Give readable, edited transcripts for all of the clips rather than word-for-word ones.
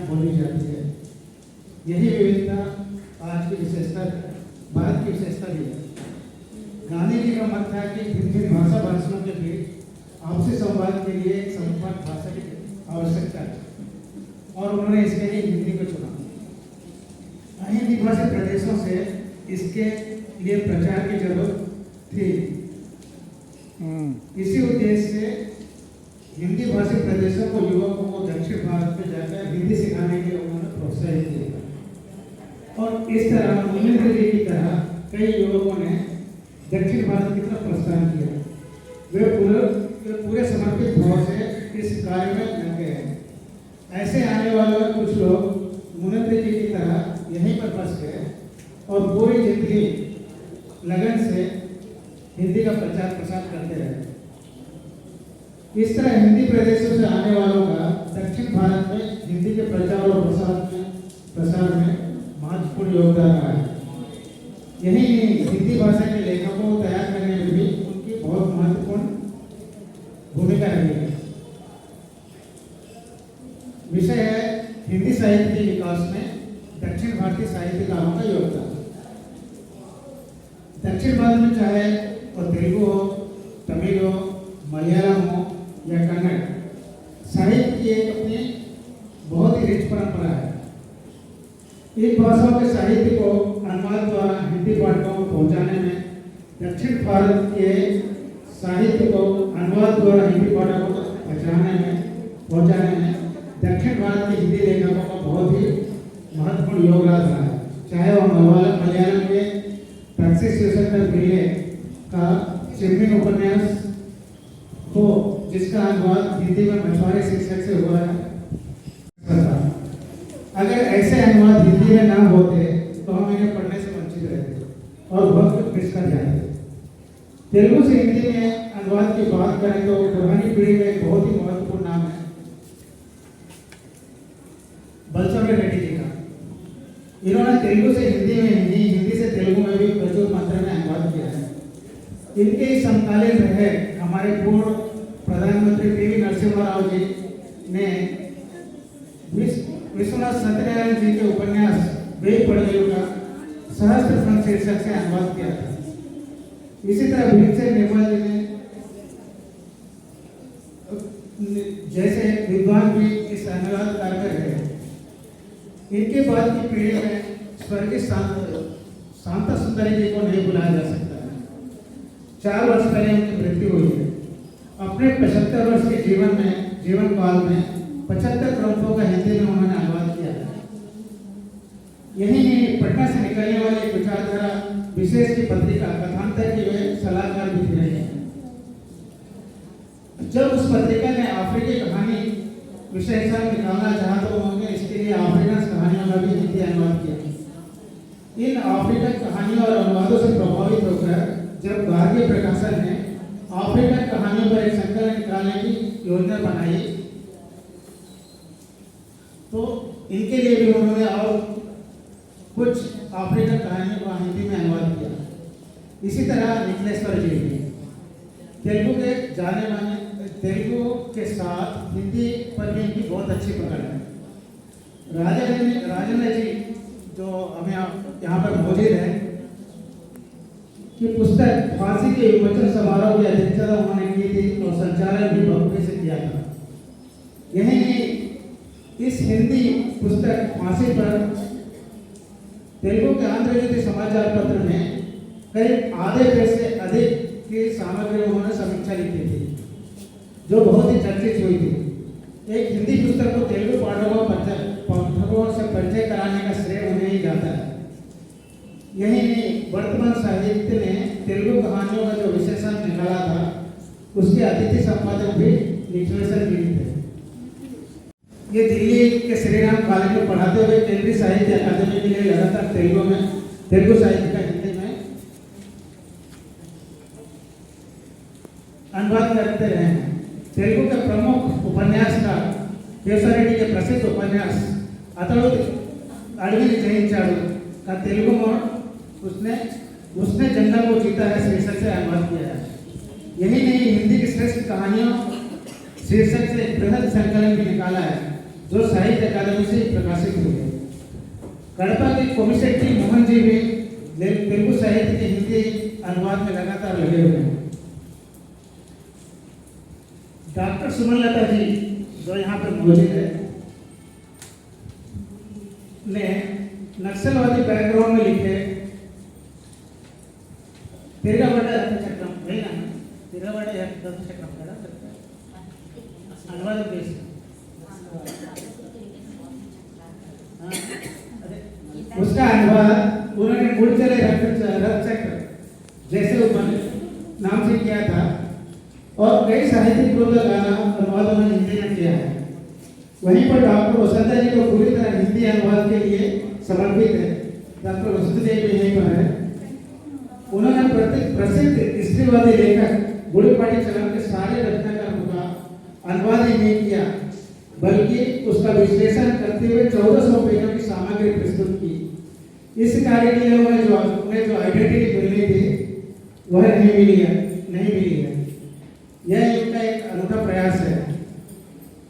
बोली जाती है। यही विविधता आज की विशेषता, भारत की विशेषता भी है। गांधी जी का मत था कि भिन्न भाषा भाषणों के बीच आपसी संवाद के लिए एक सम्मत भाषा की आवश्यकता है और उन्होंने इसके लिए हिंदी को चुना। हिंदी भाषी प्रदेशों से इसके लिए प्रचार की जरूरत थी। इसी उद्देश्य से हिंदी भाषी प्रदेशों को युवकों को दक्षिण भारत में जाकर हिंदी सिखाने के लिए उन्होंने प्रोत्साहित किया और इस तरह मुनिंद्र जी की तरह कई युवकों ने दक्षिण भारत की तरफ प्रस्थान किया। वे पूरे समर्पित भाव से इस कार्य में लग गए हैं। ऐसे आने वाले कुछ लोग मुनिंद्र जी की तरह यहीं पर बस गए और पूरी जिंदगी लगन से हिंदी का प्रचार प्रसार करते रहे। इस तरह हिंदी प्रदेशों से आने वालों का दक्षिण भारत में हिंदी के प्रचार और प्रसार में महत्वपूर्ण योगदान रहा है। यही हिंदी भाषा के लेखकों को तैयार करने में भी उनकी बहुत महत्वपूर्ण भूमिका रही है। विषय है हिंदी साहित्य के विकास में दक्षिण भारतीय साहित्यकारों का योगदान। दक्षिण भारत में चाहे वो तेलुगु हो, तमिल हो, मलयालम हो या कन्नड़, साहित्य की एक अपनी बहुत ही रिच परंपरा है। इन भाषाओं के साहित्य को अनुवाद द्वारा हिंदी पाठकों को पहुंचाने में, दक्षिण भारत के साहित्य को अनुवाद द्वारा हिंदी पाठकों को पहुंचाने में दक्षिण भारत के हिंदी लेखकों का बहुत ही महत्वपूर्ण योगदान रहा है। चाहे वह मलयालम के टैक्सी स्टेशन पिल्ले का चिम्मिन उपन्यास हो, जिसका अनुवाद हिंदी में मछुआरे शीर्षक से हुआ है। अगर ऐसे अनुवाद हिंदी में ना होते तो हम इन्हें पढ़ने से वंचित रहते और वक्त मिस कर जाते। तेलुगु से हिंदी में अनुवाद की बात करें तो पुरानी पीढ़ी में एक बहुत ही महत्वपूर्ण नाम है बलसोंडे रेड्डी जी का। इन्होंने तेलुगु से हिंदी में हिंदी से तेलुगु में भी प्रचुर मात्रा में अनुवाद किया है। इनके समकालीन रहे हमारे पूर्व प्रधानमंत्री पी.वी. नरसिम्हा राव जी ने विश्वनाथ सत्यनारायण जी के उपन्यास वेद पढ़ेलू का सहस्त्र खंड शीर्षक से अनुवाद किया था। इसी तरह भीमसेन नेपाल जी ने जैसे विद्वान भी इस अनुवाद कार्य में रहे। इनके बाद की पीढ़ी में स्वर्गीय शांता सुंदरी जी को नहीं भुलाया जा सकता है। 4 वर्ष पहले उनकी मृत्यु हुई है। अपने 75 वर्ष के जीवन काल में 75 ग्रंथों का हिंदी में उन्होंने अनुवाद किया है। यही नहीं, पटना से निकलने वाली विचारधारा विशेष की पत्रिका कथांतर की वे सलाहकार भी थे। जब उस पत्रिका ने अफ्रीकी कहानी विषय से निकालना चाहा तो उन्होंने इसके लिए अफ्रीकन कहानियों का भी हिंदी अनुवाद किया। इन अफ्रीकन कहानियों और अनुवादों से प्रभावित होकर जब भारतीय प्रकाशन ने अफ्रीकन कहानियों पर एक संकलन निकालने की योजना बनाई तो इनके लिए भी उन्होंने और कुछ अफ्रीकन कहानियों को हिंदी में अनुवाद किया। इसी तरह निखिलेश्वर जी भी तेलुगु के साथ हिंदी पर भी इनकी बहुत अच्छी पकड़ है। राजेंद्र जी जो हम यहाँ पर मौजूद हैं कि पुस्तक फांसी के विमोचन समारोह की अध्यक्षता उन्होंने की थी और संचालन भी बखूबी से किया था। यही इस हिंदी पुस्तक फांसी पर तेलुगु के आंध्र ज्योति समाचार पत्र में करीब आधे पेज से अधिक की सामग्री उन्होंने समीक्षा लिखी थी जो बहुत ही चर्चित हुई थी। एक हिंदी पुस्तक को तेलुगु पाठकों से परिचय कराने का श्रेय उन्हें ही जाता है। यही नहीं, वर्तमान साहित्य ने तेलुगु कहानियों का जो विशेषण निकाला था उसके अतिथि संपादक भी निखिलेश्वर जी थे। ये दिल्ली के श्रीराम कॉलेज में पढ़ाते हुए केंद्रीय साहित्य अकादमी के लिए लगातार तेलुगु साहित्य का हिंदी में अनुवाद करते रहे हैं। तेलुगु के प्रमुख उपन्यासकार केशवरेड्डी के प्रसिद्ध उपन्यास अतड़ु अडविनी जయించాడు का तेलुगु में उसने जंगल को जीता है शीर्षक से अनुवाद किया है। यही नहीं, हिंदी की श्रेष्ठ कहानियों शीर्षक से एक बृहद संकलन भी निकाला है जो साहित्य अकादमी से प्रकाशित हुई है। कड़पा के कोमिसेट्री मोहन जी भी तेलुगु साहित्य के हिंदी अनुवाद में लगातार लगे हुए हैं। डॉक्टर सुमनलता जी जो यहाँ पर मौजूद है ने नक्सलवादी बैकग्राउंड में लिखे तिरगबड्ड रथचक्रम तिरगबड्ड रथचक्रम अनुवाद उसका अनुवाद उन्होंने गुड़चले रथचक्र जैसे नाम से किया था और कई साहित्यिक ग्रंथों का अनुवाद उन्होंने हिंदी में किया है। वहीं पर डॉक्टर वसंता जी को पूरी तरह हिंदी अनुवाद के लिए समर्पित है। डॉक्टर वसंता जी भी यहीं पर है। उन्होंने प्रसिद्ध स्त्रीवादी लेखक गुड़ीपाटी चरण के सारे रचनाकारों का अनुवाद ही नहीं किया बल्कि उसका विश्लेषण करते हुए 1400 पेजों की सामग्री प्रस्तुत की। इस कार्य के लिए उन्हें जो आइडेंटिटी मिलनी थी वह नहीं मिली है। यह इनका एक अनूठा प्रयास है।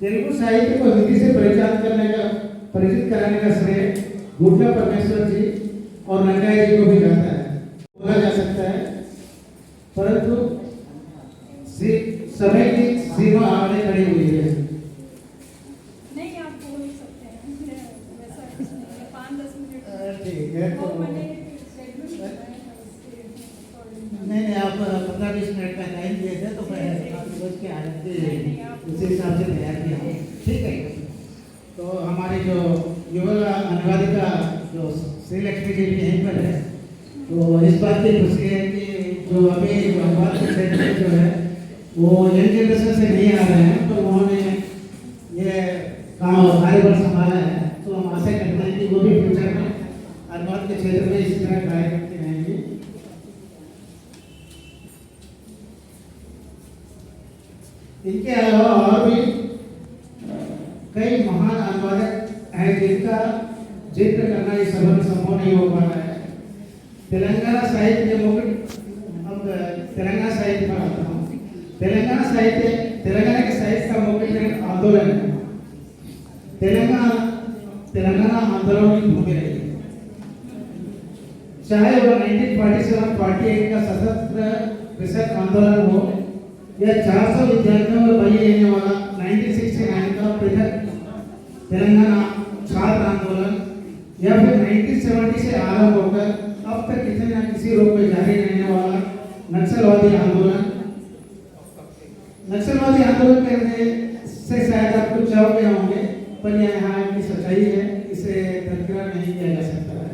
तेलुगु साहित्य को हिंदी से परिचित कराने का श्रेय गुड्डा परमेश्वर जी और नंगाई जी को भी जाता है, बोला जा सकता है, परंतु समय की सीमा आगे खड़ी हुई है। नहीं, आप बोल सकते हैं, वैसा कुछ नहीं है, 5-10 मिनट ठीक है। तो नहीं, आप 15-20 मिनट का टाइम दिए थे तो आप सोच के आ जाते उसी हिसाब से तैयार किया। ठीक है। तो हमारी जो युवा अनुवादिका जो श्री लक्ष्मी जी भी यहीं पर है, तो इस बात की खुशी है कि जो अभी अनुवाद के क्षेत्र में जो है वो यंग जनरेशन से नहीं आ रहे हैं, तो उन्होंने ये काम कार्यभार संभाला है। तो हम आशा करते हैं कि वो भी फ्यूचर में अनुवाद के क्षेत्र में इसी तरह कार्य करते रहेंगे। इनके अलावा और भी कई महान अनुवादक हैं जिनका जिक्र करना इस सभा में संभव नहीं हो पा रहा है। तेलंगाना साहित्य के मुकुट, अब तेलंगाना साहित्य पर आता हूँ। तेलंगाना के साहित्य का मुकुट आंदोलन है। तेलंगाना आंदोलन की भूमि रही है, चाहे वह 1947-48 का सशस्त्र कृषक आंदोलन हो या 400 विद्यार्थियों में बही रहने वाला 1969 का पृथक तेलंगाना छात्र आंदोलन या फिर 1970 से आरंभ होकर अब तक किसी न किसी रूप में जारी रहने वाला नक्सलवादी आंदोलन करने से शायद आप कुछ चौंक गए होंगे, पर यह यहाँ की सच्चाई है, इसे दरकिनार नहीं किया जा सकता है।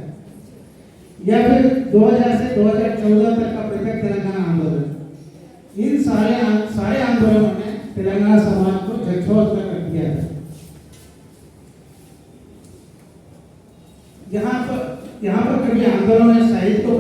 या फिर 2000 से 2014 तक का पृथक तेलंगाना आंदोलन, इन सारे आंदोलनों ने तेलंगाना समाज को झकझोर कर रख दिया है। यहाँ पर कभी आंदोलन ने साहित्य को